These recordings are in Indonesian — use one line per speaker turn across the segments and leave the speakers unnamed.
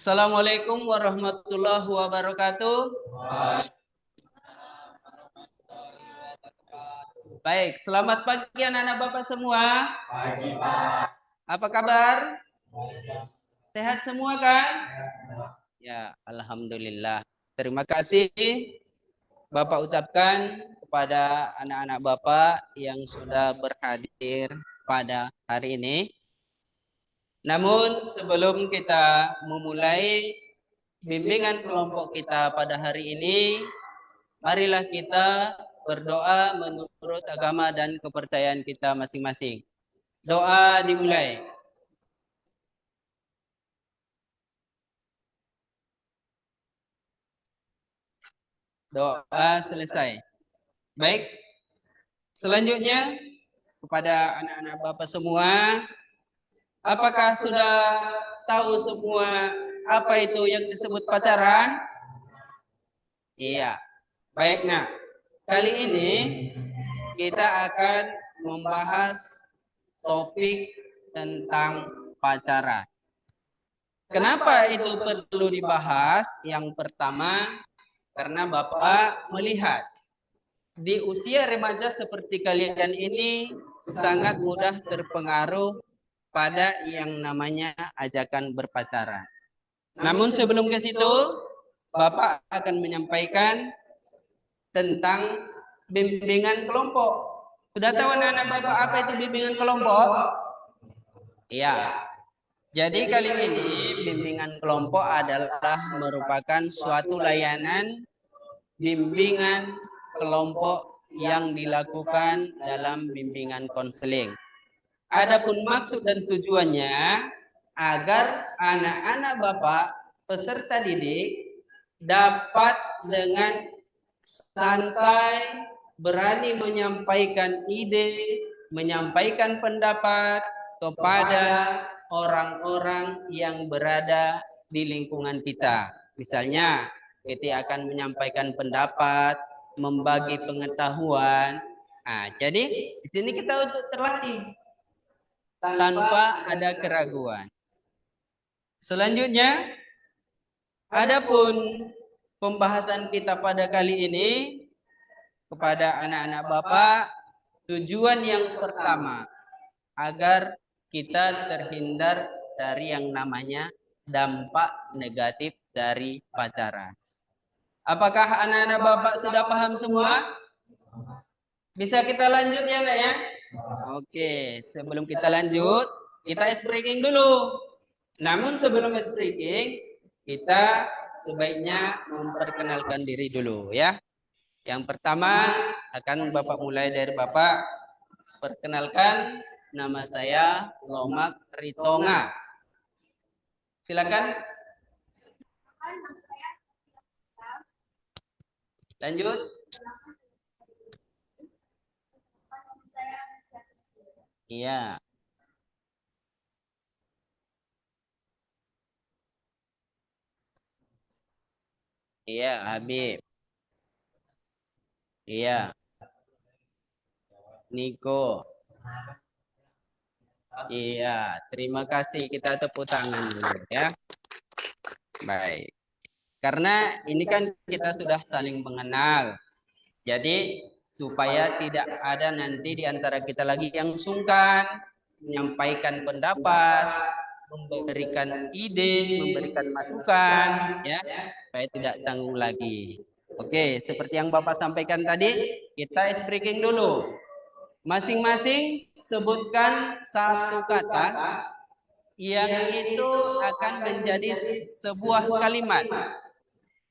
Assalamualaikum warahmatullahi wabarakatuh. Baik, selamat pagi anak-anak Bapak semua.
Pagi, Pak.
Apa kabar? Sehat semua kan? Ya, alhamdulillah. Terima kasih Bapak ucapkan kepada anak-anak Bapak yang sudah berhadir pada hari ini. Namun sebelum kita memulai bimbingan kelompok kita pada hari ini, marilah kita berdoa menurut agama dan kepercayaan kita masing-masing. Doa dimulai. Doa selesai. Baik. Selanjutnya kepada anak-anak Bapak semua, apakah sudah tahu semua apa itu yang disebut pacaran? Iya. Baik, nah, kali ini kita akan membahas topik tentang pacaran. Kenapa itu perlu dibahas? Yang pertama, karena Bapak melihat di usia remaja seperti kalian ini sangat mudah terpengaruh pada yang namanya ajakan berpacaran. Namun sebelum ke situ, Bapak akan menyampaikan tentang bimbingan kelompok. Sudah tahu anak-anak Bapak apa itu bimbingan kelompok? Iya. Jadi kali ini bimbingan kelompok adalah merupakan suatu layanan bimbingan kelompok yang dilakukan dalam bimbingan konseling. Adapun maksud dan tujuannya agar anak-anak Bapak peserta didik dapat dengan santai, berani menyampaikan ide, menyampaikan pendapat kepada orang-orang yang berada di lingkungan kita. Misalnya, kita akan menyampaikan pendapat, membagi pengetahuan. Nah, jadi di sini kita untuk terlatih tanpa ada keraguan. Selanjutnya, adapun pembahasan kita pada kali ini kepada anak-anak Bapak, tujuan yang pertama agar kita terhindar dari yang namanya dampak negatif dari pacaran. Apakah anak-anak Bapak sudah paham semua? Bisa kita lanjut ya, Nak ya? Oke, sebelum kita lanjut, kita ice breaking dulu. Namun sebelum ice breaking, kita sebaiknya memperkenalkan diri dulu ya. Yang pertama akan Bapak mulai dari Bapak. Perkenalkan, nama saya Lomak Ritonga. Silakan. Lanjut. Iya. Iya, Habib. Iya. Niko. Iya, terima kasih. Kita tepuk tangan dulu ya. Baik. Karena ini kan kita sudah saling mengenal. Jadi supaya tidak ada nanti di antara kita lagi yang sungkan menyampaikan pendapat, memberikan ide, memberikan masukan, ya, supaya tidak tanggung lagi. Oke, seperti yang Bapak sampaikan tadi, kita ice breaking dulu. Masing-masing sebutkan satu kata yang itu akan menjadi sebuah kalimat.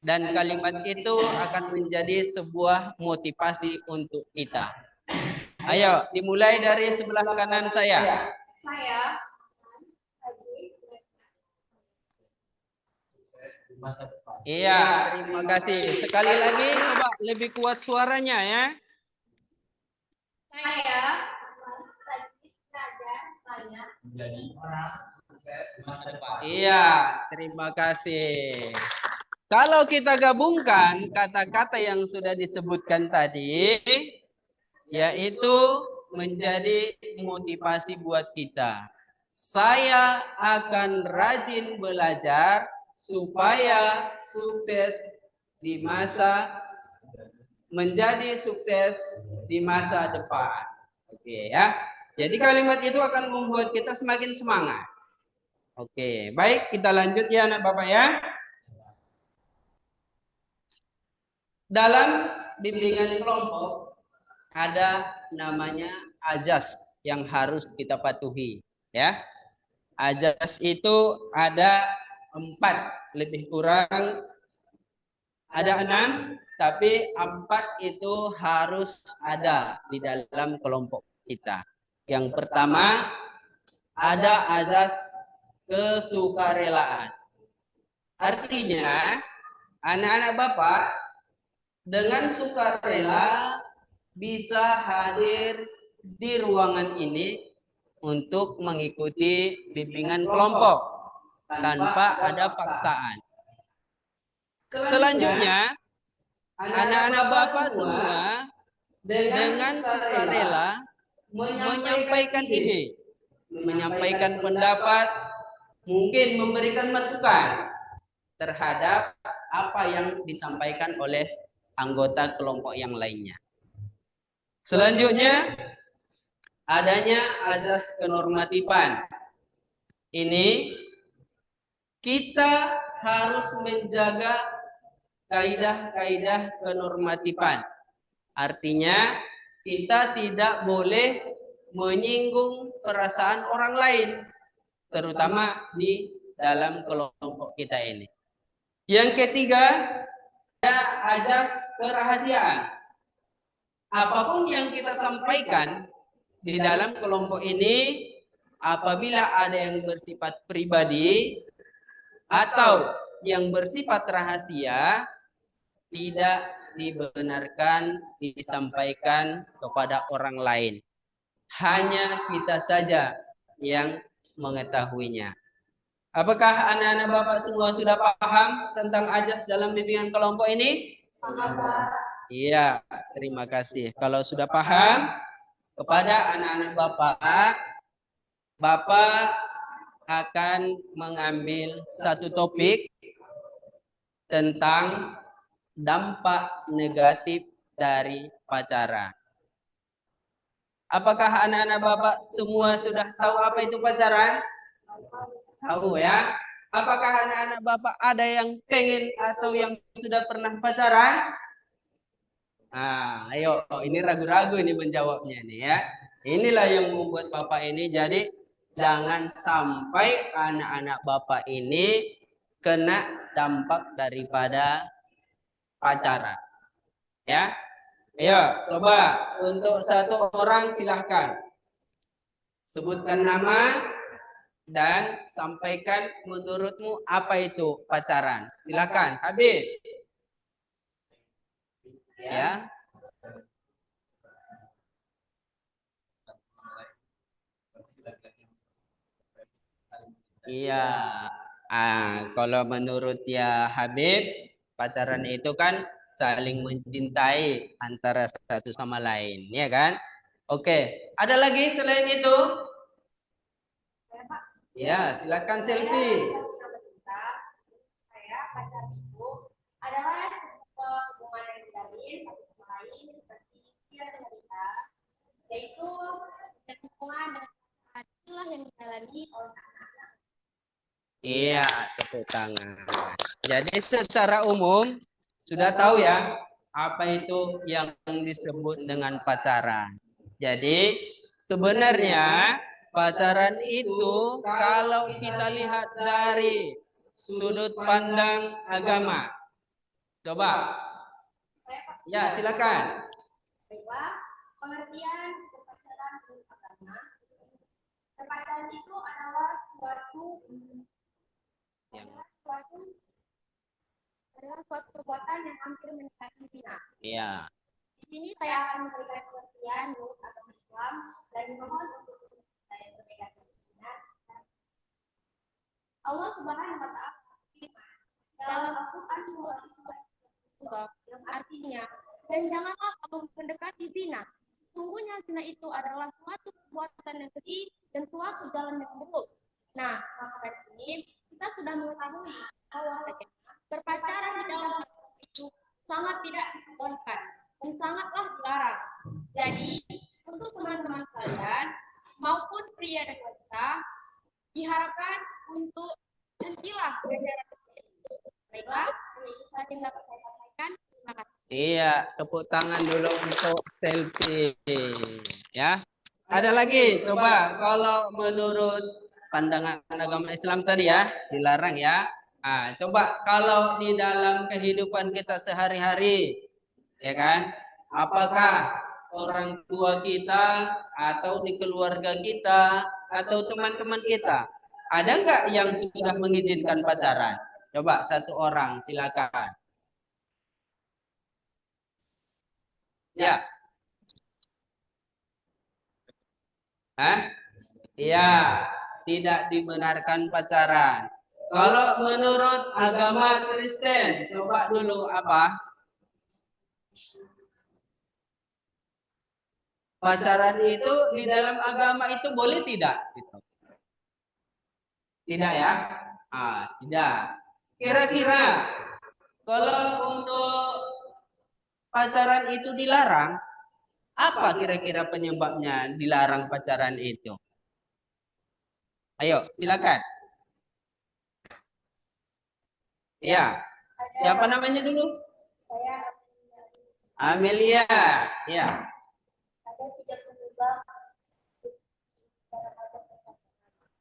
Dan kalimat itu akan menjadi sebuah motivasi untuk kita. Ayo, dimulai dari sebelah kanan saya.
Saya
Iya, terima kasih. Sekali lagi coba lebih kuat suaranya ya.
Menjadi orang sukses di masa depan.
Iya, terima kasih. Kalau kita gabungkan kata-kata yang sudah disebutkan tadi, yaitu menjadi motivasi buat kita. Saya akan rajin belajar supaya sukses di masa menjadi sukses di masa depan. Oke ya. Jadi kalimat itu akan membuat kita semakin semangat. Oke, baik kita lanjut ya anak Bapak ya. Dalam bimbingan kelompok ada namanya ajas yang harus kita patuhi ya. Ajas itu ada 4 lebih kurang, ada 6 tapi 4 itu harus ada di dalam kelompok kita. Yang pertama ada azas kesukarelaan. Artinya anak-anak Bapak dengan sukarela bisa hadir di ruangan ini untuk mengikuti bimbingan kelompok tanpa ada paksaan. Selanjutnya, anak-anak Bapak semua dengan sukarela menyampaikan ide, menyampaikan pendapat, mungkin memberikan masukan terhadap apa yang disampaikan oleh anggota kelompok yang lainnya. Selanjutnya, adanya azas kenormatifan. Ini kita harus menjaga kaidah-kaidah kenormatifan. Artinya, kita tidak boleh menyinggung perasaan orang lain, terutama di dalam kelompok kita ini. Yang ketiga, ada azas kerahasiaan. Apapun yang kita sampaikan di dalam kelompok ini, apabila ada yang bersifat pribadi atau yang bersifat rahasia, tidak dibenarkan disampaikan kepada orang lain. Hanya kita saja yang mengetahuinya. Apakah anak-anak Bapak semua sudah paham tentang ajas dalam bimbingan kelompok ini? Iya, terima kasih. Kalau sudah paham, kepada anak-anak Bapak, Bapak akan mengambil satu topik tentang dampak negatif dari pacaran. Apakah anak-anak Bapak semua sudah tahu apa itu pacaran? Tahu ya. Apakah anak-anak Bapak ada yang pengen atau yang sudah pernah pacaran? Nah, ayo, ini ragu-ragu ini menjawabnya nih ya. Inilah yang membuat Bapak ini jadi jangan sampai anak-anak Bapak ini kena dampak daripada pacaran. Ya. Ayo, coba untuk satu orang silahkan sebutkan nama dan sampaikan menurutmu apa itu pacaran. Silakan, Habib. Ya. Iya. Kalau menurut ya Habib, pacaran itu kan saling mencintai antara satu sama lain, ya kan? Oke, ada lagi selain itu? Ya, silakan selfie.
Saya pacar itu adalah sebuah hubungan yang dijalin satu sama lain seperti dia dan kita, yaitu hubungan dan pasangan itulah yang dijalani oleh anak-anak.
Iya, tepuk tangan. Jadi secara umum sudah tahu ya apa itu yang disebut dengan pacaran. Jadi sebenarnya pacaran itu kalau kita lihat dari sudut pandang agama. Coba. Ya, silakan.
Bahwa pengertian berpacaran menurut agama, berpacaran itu adalah suatu perbuatan yang hampir mendekati zina.
Iya.
Di sini saya akan memberikan pengertian menurut agama Islam dan dimohon untuk saya berbeda dengan zina. Allah Subhanahu wa Ta'ala dalam Al-Quran surah yang artinya, dan janganlah kamu mendekati zina. Sesungguhnya zina itu adalah suatu perbuatan yang keji dan suatu jalan yang buruk. Nah, maka dari sini kita sudah mengetahui awalnya berpacaran di dalam agama itu sangat tidak diperbolehkan dan sangatlah dilarang. Jadi untuk teman-teman sekalian maupun pria dan wanita diharapkan untuk hentilah ajaran tersebut. Baiklah, itu saja yang dapat saya sampaikan. Terima kasih.
Iya, tepuk tangan dulu untuk selfie. Ya. Ada lagi, coba kalau menurut pandangan agama Islam tadi ya, dilarang ya. Ah, coba kalau di dalam kehidupan kita sehari-hari, ya kan? Apakah orang tua kita atau di keluarga kita atau teman-teman kita ada nggak yang sudah mengizinkan pacaran? Coba satu orang, silakan. Ya. Hah? Iya, tidak dibenarkan pacaran. Kalau menurut agama Kristen, coba dulu apa? Pacaran itu di dalam agama itu boleh tidak? Gitu. Tidak ya? Ah, tidak. Kira-kira kalau untuk pacaran itu dilarang, apa kira-kira penyebabnya dilarang pacaran itu? Ayo, silakan. Ya, siapa namanya dulu?
Saya
Amelia. Ya,
ada 3 penyebab dalam ajang perkawinan.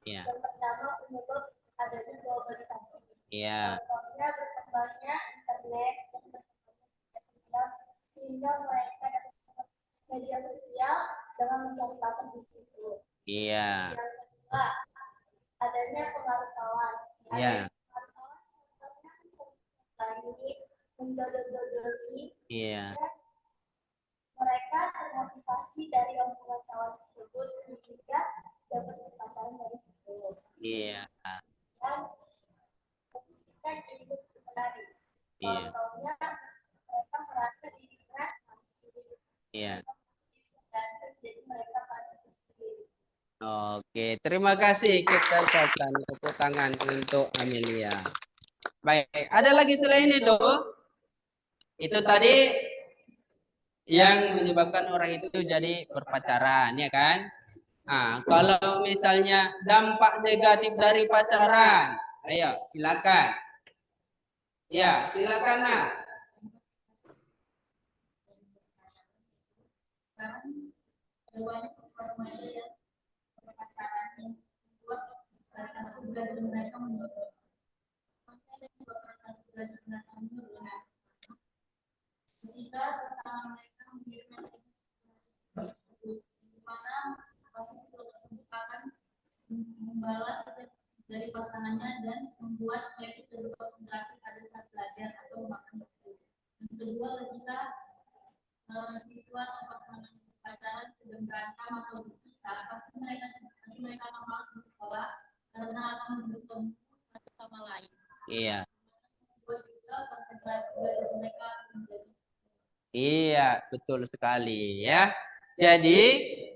ya,
Yang pertama penyebab adanya globalisasi.
ya,
Contohnya berkembangnya internet dan berkembangnya media sosial sehingga mereka dapat media sosial dengan mencari pacar di situ.
iya,
Yang kedua adanya pengaruh kawan.
iya,
Pengaruh kawan contohnya baik, menjodoh-jodohi,
iya,
dan mereka termotivasi dari omongan kawan tersebut sehingga dapat berpacaran dari situ.
iya,
Dan ketika hidup menarik,
iya,
contohnya mereka merasa dirinya cantik,
iya.
dan jadi mereka pada sendiri.
Oke, terima kasih. Kita ucapkan tepuk tangan untuk Amelia. Baik, ada lagi selain itu? Itu tadi yang menyebabkan orang itu jadi berpacaran, ya kan? Nah, kalau misalnya dampak negatif dari pacaran, ayo silakan. Ya, silakan nak.
Banyak siswa remaja yang berpacaran yang membuat prestasi belajar mereka menurun. Konten yang membuat prestasi belajar mereka menurun. Ketika pasangan mereka mengirim SMS tersebut, di mana pasti siswa tersebut akan membalas dari pasangannya dan membuat mereka tidak berkonsentrasi pada saat belajar atau makan waktu. Yang kedua, ketika siswa atau pasangan pacaran sedang berantem atau berpisah, pasti mereka akan malas di sekolah karena akan bertemu satu sama lain.
Iya.
Membuat juga konsentrasi belajar mereka menjadi.
Iya, betul sekali ya. Jadi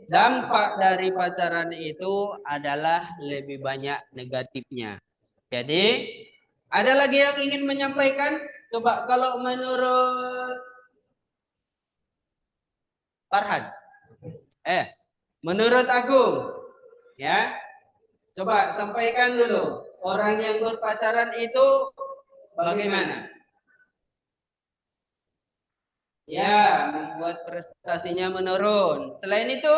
dampak dari pacaran itu adalah lebih banyak negatifnya. Jadi ada lagi yang ingin menyampaikan? Coba kalau menurut Farhan. Menurut aku ya. Coba sampaikan dulu. Orang yang berpacaran itu bagaimana? Ya, membuat prestasinya menurun. Selain itu,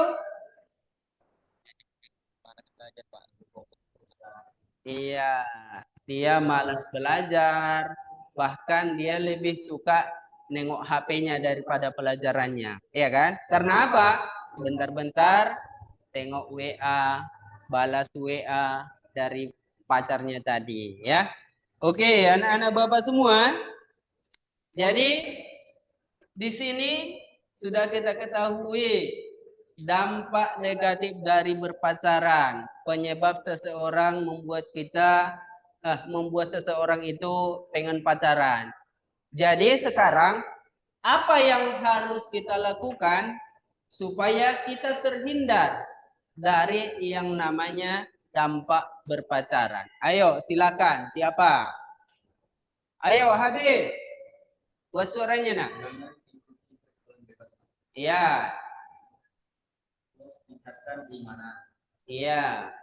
iya, dia malas belajar, bahkan dia lebih suka nengok HP-nya daripada pelajarannya, iya kan? Karena apa? Bentar-bentar tengok WA, balas WA dari pacarnya tadi, ya. Oke, anak-anak Bapak semua. Jadi di sini sudah kita ketahui dampak negatif dari berpacaran, penyebab seseorang membuat seseorang itu pengen pacaran. Jadi sekarang apa yang harus kita lakukan supaya kita terhindar dari yang namanya dampak berpacaran? Ayo silakan, siapa? Ayo Habib, buat suaranya nak. Iya, iya.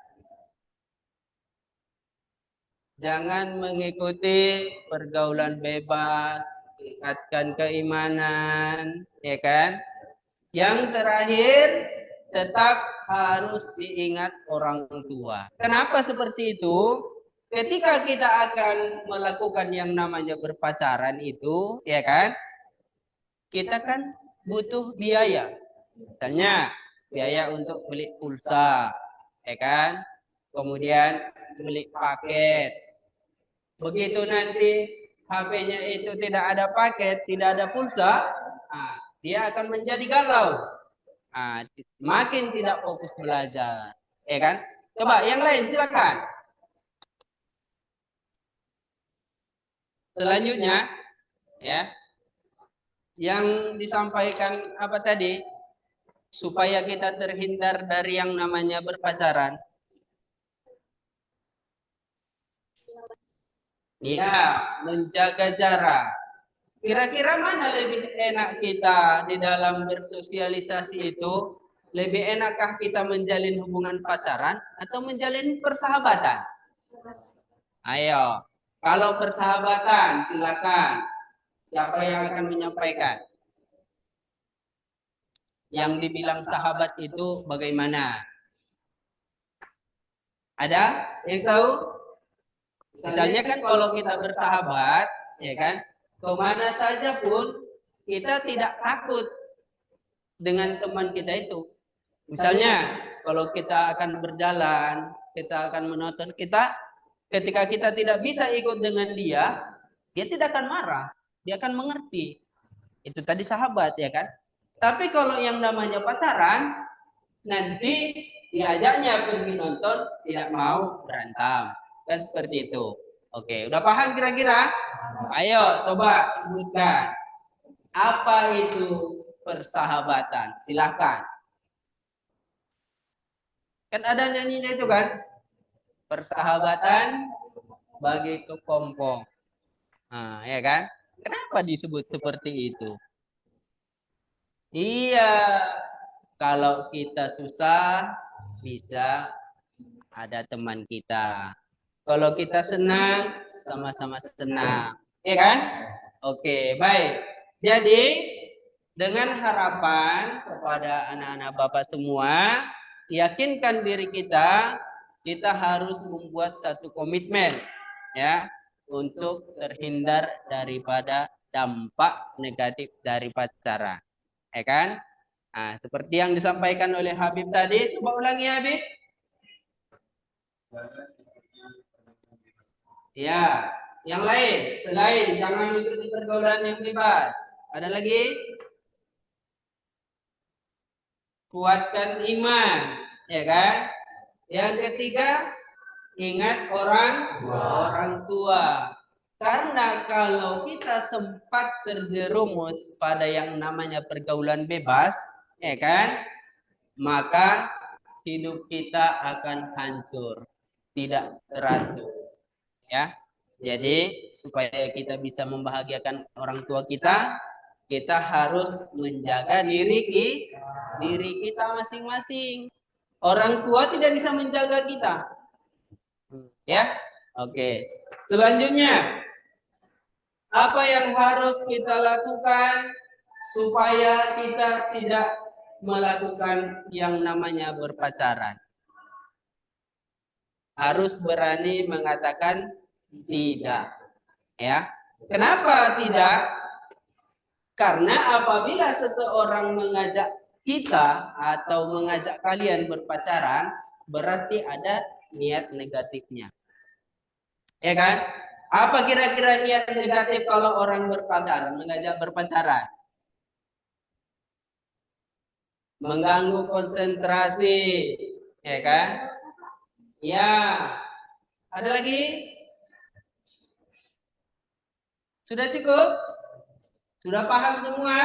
Jangan mengikuti pergaulan bebas, tingkatkan keimanan, ya kan? Yang terakhir, tetap harus diingat orang tua. Kenapa seperti itu? Ketika kita akan melakukan yang namanya berpacaran itu, ya kan? Kita kan butuh biaya. Misalnya, biaya untuk beli pulsa, ya kan? Kemudian beli paket. Begitu nanti HP-nya itu tidak ada paket, tidak ada pulsa, dia akan menjadi galau. Makin tidak fokus belajar, ya kan? Coba yang lain silakan. Selanjutnya, ya, yang disampaikan apa tadi? Supaya kita terhindar dari yang namanya berpacaran. Ya, menjaga jarak. Kira-kira mana lebih enak kita di dalam bersosialisasi itu? Lebih enakkah kita menjalin hubungan pacaran atau menjalin persahabatan? Ayo, kalau persahabatan silakan. Siapa yang akan menyampaikan? Yang dibilang sahabat itu bagaimana? Ada yang tahu? Misalnya kan kalau kita bersahabat, ya kan, kemana saja pun kita tidak takut dengan teman kita itu. Misalnya kalau kita akan berjalan, kita akan menonton, ketika kita tidak bisa ikut dengan dia tidak akan marah, dia akan mengerti. Itu tadi sahabat, ya kan? Tapi kalau yang namanya pacaran, nanti diajaknya pergi nonton, tidak mau, berantem. Kan seperti itu. Oke, udah paham kira-kira? Ayo coba sebutkan. Apa itu persahabatan? Silahkan. Kan ada nyanyinya itu kan? Persahabatan bagi kepompong. Ya kan? Kenapa disebut seperti itu? Iya, kalau kita susah, bisa ada teman kita. Kalau kita senang, sama-sama senang. Ya kan? Oke, baik. Jadi, dengan harapan kepada anak-anak Bapak semua, yakinkan diri kita, kita harus membuat satu komitmen, ya, untuk terhindar daripada dampak negatif dari pacaran. Ya kan? Seperti yang disampaikan oleh Habib tadi, coba ulangi Habib. Ya, yang lain selain jangan mengikuti pergaulan yang bebas. Ada lagi? Kuatkan iman, ya kan? Yang ketiga, ingat orang tua. Karena kalau kita sempat terjerumus pada yang namanya pergaulan bebas, ya kan? Maka hidup kita akan hancur, tidak teratur. Ya, jadi supaya kita bisa membahagiakan orang tua kita, kita harus menjaga diri kita masing-masing. Orang tua tidak bisa menjaga kita. Ya, oke. Selanjutnya, apa yang harus kita lakukan supaya kita tidak melakukan yang namanya berpacaran? Harus berani mengatakan tidak. Ya. Kenapa tidak? Karena apabila seseorang mengajak kita atau mengajak kalian berpacaran, berarti ada niat negatifnya. Ya kan? Apa kira-kira niat negatif kalau orang berpacaran, mengajak berpacaran? Mengganggu konsentrasi, ya kan? Ya. Ada lagi? Sudah cukup? Sudah paham semua?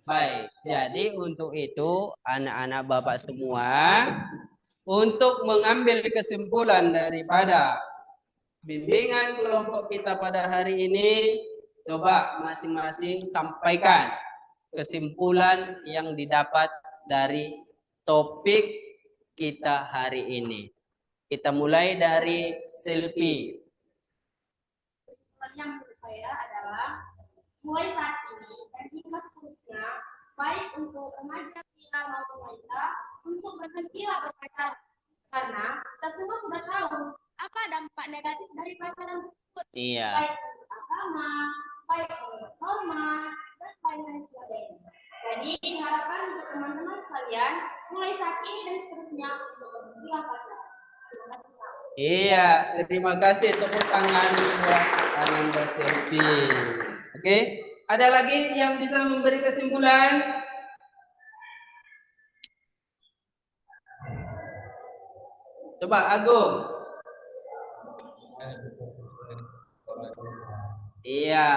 Baik. Jadi untuk itu anak-anak Bapak semua, untuk mengambil kesimpulan daripada bimbingan kelompok kita pada hari ini, coba masing-masing sampaikan kesimpulan yang didapat dari topik kita hari ini. Kita mulai dari Selfie.
Kesimpulan yang menurut saya adalah mulai saat ini dan hingga seterusnya, baik untuk remaja, pria maupun wanita, untuk berhentilah berpacaran. Karena kita semua sudah tahu apa dampak negatif dari pacaran tersebut.
Iya.
Baik untuk agama, baik untuk norma, dan lain-lain sebagainya. Jadi diharapkan untuk teman-teman sekalian, mulai saat ini dan seterusnya untuk berhentilah pacaran. Terima kasih, Pak.
Iya, terima kasih, tepuk tangan buat Ananda Selvi. Oke, ada lagi yang bisa memberi kesimpulan? Coba Agung. Iya,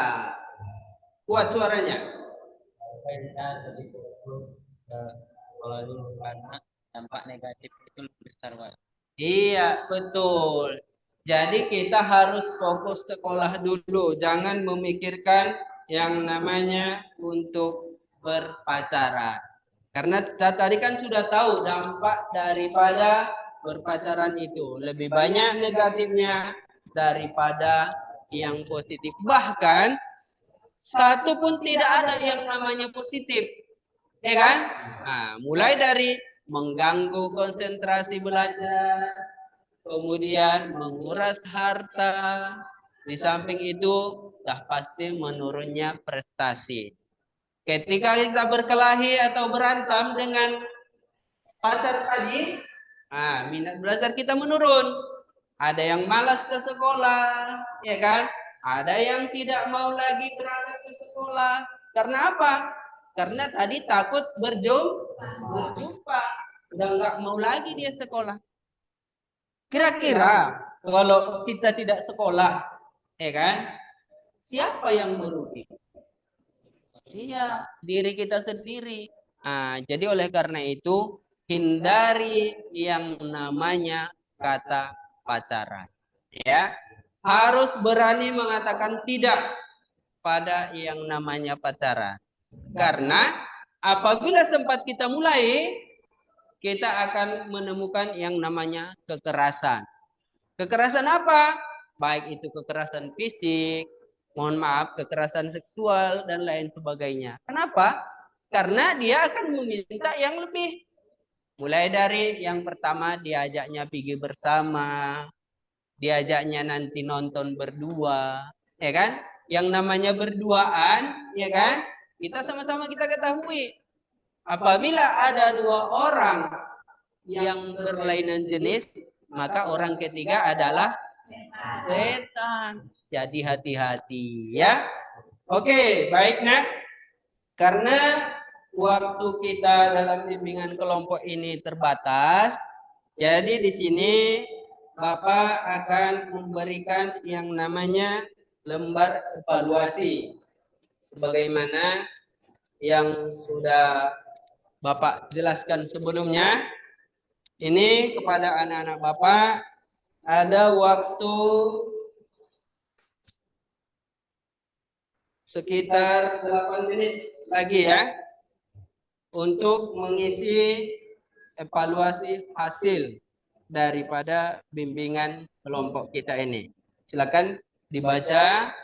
kuat suaranya.
Kita lebih fokus ke sekolah dulu karena dampak negatif itu lebih besar, Pak.
Iya, betul. Jadi kita harus fokus sekolah dulu, jangan memikirkan yang namanya untuk berpacaran. Karena kita tadi kan sudah tahu dampak daripada berpacaran itu. Lebih banyak negatifnya daripada yang positif. Bahkan satu pun tidak ada yang namanya positif. Ya kan? Nah, mulai dari mengganggu konsentrasi belajar, kemudian menguras harta, di samping itu dah pasti menurunnya prestasi. Ketika kita berkelahi atau berantem dengan pacar tadi, minat belajar kita menurun. Ada yang malas ke sekolah, ya kan? Ada yang tidak mau lagi berangkat ke sekolah. Karena apa? Karena tadi takut berjumpa. Udah nggak mau lagi dia sekolah. Kira-kira kalau kita tidak sekolah, ya kan? Siapa yang merugi? Iya, diri kita sendiri. Jadi oleh karena itu, hindari yang namanya kata pacaran. Ya, harus berani mengatakan tidak pada yang namanya pacaran. Karena apabila sempat kita mulai, kita akan menemukan yang namanya kekerasan. Kekerasan apa? Baik itu kekerasan fisik, mohon maaf, kekerasan seksual, dan lain sebagainya. Kenapa? Karena dia akan meminta yang lebih. Mulai dari yang pertama diajaknya pergi bersama, diajaknya nanti nonton berdua, ya kan? Yang namanya berduaan, ya kan? Kita sama-sama kita ketahui. Apabila ada dua orang yang berlainan jenis, maka orang ketiga adalah setan. Jadi hati-hati ya. Oke, baik Nak. Karena waktu kita dalam bimbingan kelompok ini terbatas, jadi di sini Bapak akan memberikan yang namanya lembar evaluasi. Sebagaimana yang sudah Bapak jelaskan sebelumnya, ini kepada anak-anak Bapak ada waktu sekitar 8 menit lagi ya untuk mengisi evaluasi hasil daripada bimbingan kelompok kita ini. Silakan dibaca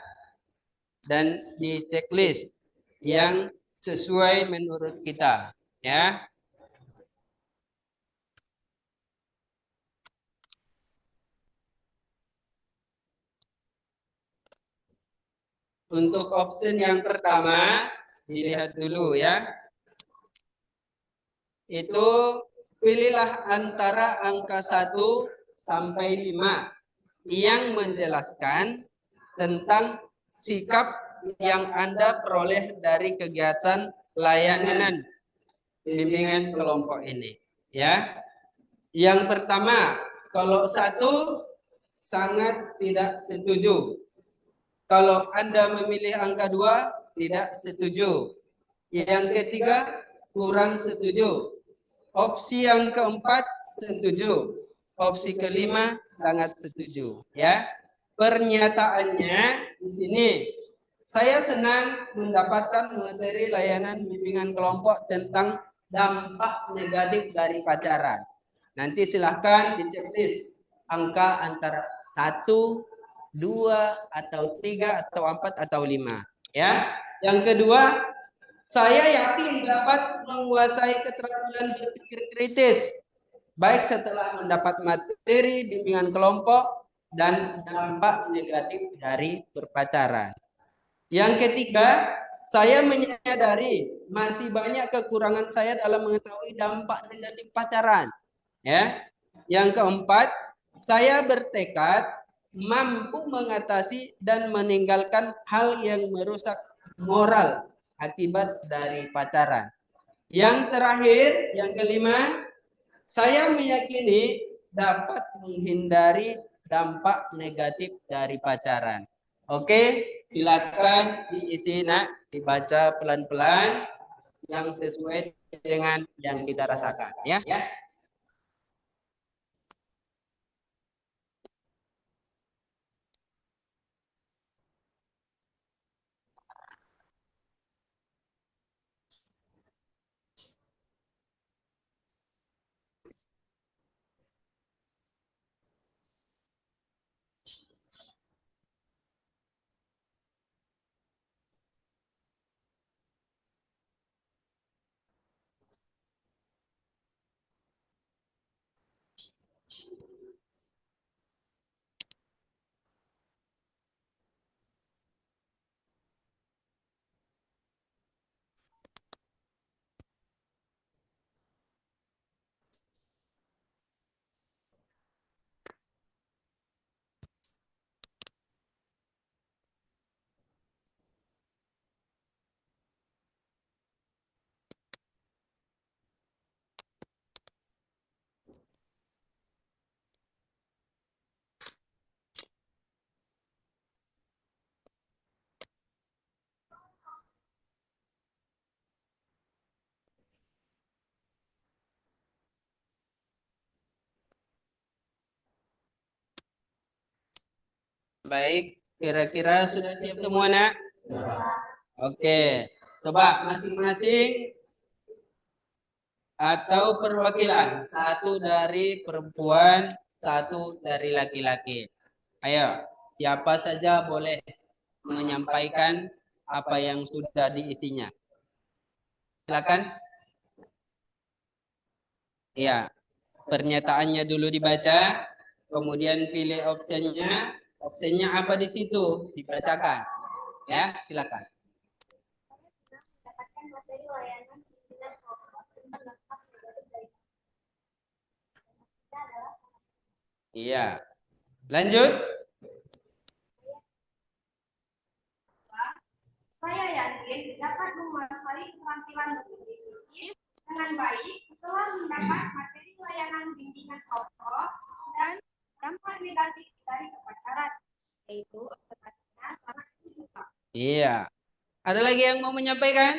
dan di checklist yang sesuai menurut kita ya. Untuk option yang pertama, dilihat dulu ya. Itu pilihlah antara angka 1 sampai 5 yang menjelaskan tentang sikap yang Anda peroleh dari kegiatan layanan bimbingan kelompok ini. Ya. Yang pertama, kalau 1 sangat tidak setuju. Kalau Anda memilih angka 2, tidak setuju. Yang ketiga, kurang setuju. Opsi yang keempat, setuju. Opsi kelima, sangat setuju. Ya. pernyataannya di sini. Saya senang mendapatkan materi layanan bimbingan kelompok tentang dampak negatif dari pacaran. Nanti silahkan di checklist angka antara 1, 2, atau 3, atau 4, atau 5. Ya. Yang kedua, saya yakin dapat menguasai keterampilan berpikir kritis, baik setelah mendapat materi bimbingan kelompok dan dampak negatif dari berpacaran. Yang ketiga, saya menyadari masih banyak kekurangan saya dalam mengetahui dampak negatif pacaran. Ya. Yang keempat, saya bertekad mampu mengatasi dan meninggalkan hal yang merusak moral akibat dari pacaran. Yang terakhir, yang kelima, saya meyakini dapat menghindari dampak negatif dari pacaran. Oke, silakan diisi nak, dibaca pelan-pelan yang sesuai dengan yang kita rasakan ya. Baik, kira-kira sudah siap semua nak? Oke, coba masing-masing atau perwakilan, satu dari perempuan, satu dari laki-laki. Ayo, siapa saja boleh menyampaikan apa yang sudah diisinya. Silakan. Ya, pernyataannya dulu dibaca, kemudian pilih opsinya. Opsinya apa di situ? Dibacakan. Ya, silakan.
Mendapatkan materi layanan bimbingan kelompok tentang dampak negatif dari kita adalah
Iya. Lanjut.
saya yakin dapat menguasai keterampilan berpikir dengan baik setelah mendapat materi layanan bimbingan kelompok dan dampak negatif dari pacaran, yaitu aplikasinya sangat setuju.
Iya. Ada lagi yang mau menyampaikan?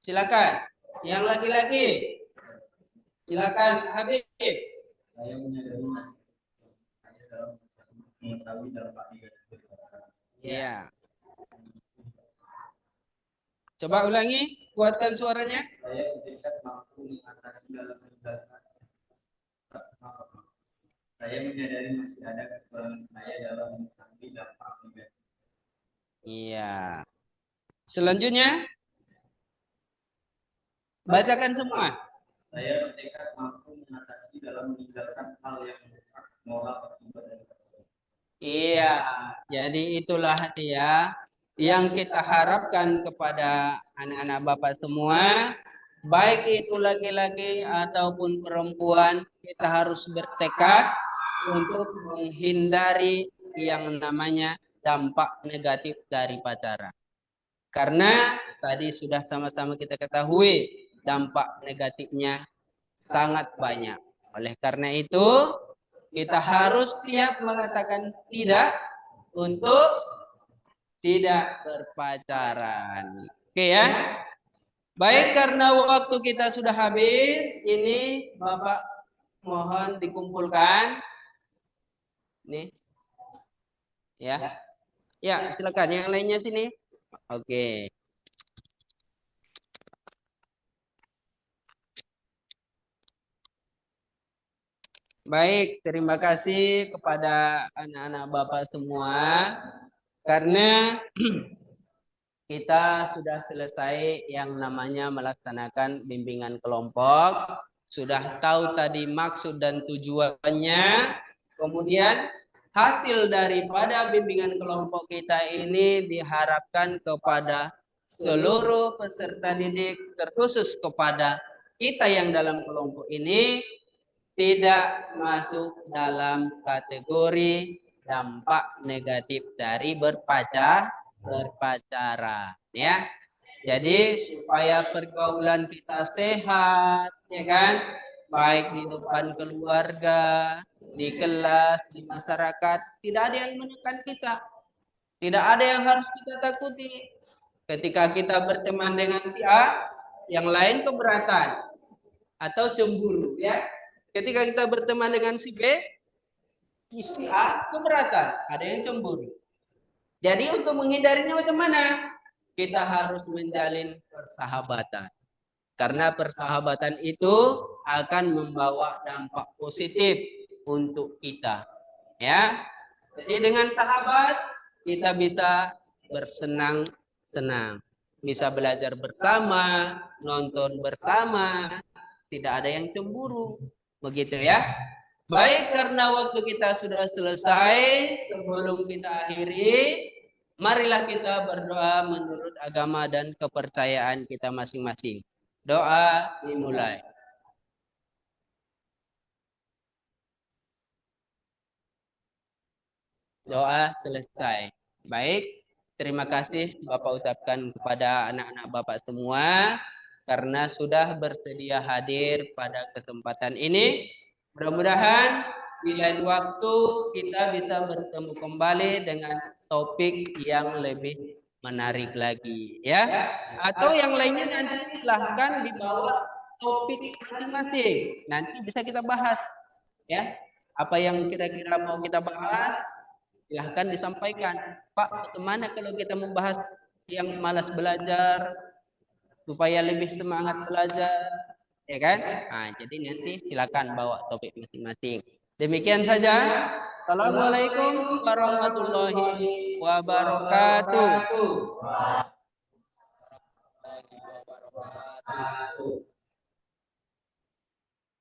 Silakan. Yang laki-laki. Silakan Habib.
Saya menyadari masih hanya dalam mengetahui dampak negatif.
Iya. Coba ulangi, kuatkan suaranya.
Saya bertekad mampu mengatasi dalam meninggalkan. Saya menyadari masih ada kekurangan saya dalam mengetahui dampak negatif.
Iya. Selanjutnya, bacakan semua.
Saya bertekad mampu mengatasi dalam meninggalkan hal yang merusak moral akibat dari pacaran.
Iya. Jadi itulah dia yang kita harapkan kepada anak-anak Bapak semua, baik itu laki-laki ataupun perempuan, kita harus bertekad untuk menghindari yang namanya dampak negatif dari pacaran. Karena tadi sudah sama-sama kita ketahui dampak negatifnya sangat banyak. Oleh karena itu, kita harus siap mengatakan tidak untuk tidak berpacaran. Oke ya. Baik, karena waktu kita sudah habis, ini Bapak mohon dikumpulkan Nih. Ya. Ya, silakan yang lainnya sini. Oke. Baik, terima kasih kepada anak-anak Bapak semua karena kita sudah selesai yang namanya melaksanakan bimbingan kelompok, sudah tahu tadi maksud dan tujuannya, kemudian hasil daripada bimbingan kelompok kita ini diharapkan kepada seluruh peserta didik, terkhusus kepada kita yang dalam kelompok ini, tidak masuk dalam kategori dampak negatif dari berpacaran, ya. Jadi supaya pergaulan kita sehat, ya kan, baik di depan keluarga, di kelas, di masyarakat, tidak ada yang menekan kita, tidak ada yang harus kita takuti. Ketika kita berteman dengan si A, yang lain keberatan atau cemburu, ya. Ketika kita berteman dengan si B, si A keberatan, ada yang cemburu. Jadi untuk menghindarinya bagaimana? Kita harus menjalin persahabatan. Karena persahabatan itu akan membawa dampak positif untuk kita. Ya. Jadi dengan sahabat kita bisa bersenang-senang, bisa belajar bersama, nonton bersama, tidak ada yang cemburu. Begitu ya. Baik, karena waktu kita sudah selesai, sebelum kita akhiri, marilah kita berdoa menurut agama dan kepercayaan kita masing-masing. Doa dimulai. Doa selesai. Baik, terima kasih Bapak ucapkan kepada anak-anak Bapak semua karena sudah bersedia hadir pada kesempatan ini. Mudah-mudahan di lain waktu kita bisa bertemu kembali dengan topik yang lebih menarik lagi, ya. Atau yang lainnya nanti silahkan dibawa topik masing-masing. Nanti bisa kita bahas, ya. Apa yang kira-kira mau kita bahas, silahkan disampaikan. Pak, bagaimana kalau kita membahas yang malas belajar supaya lebih semangat belajar? Ya kan? Nah, jadi nanti silakan bawa topik masing-masing. Demikian saja. Assalamualaikum warahmatullahi wabarakatuh.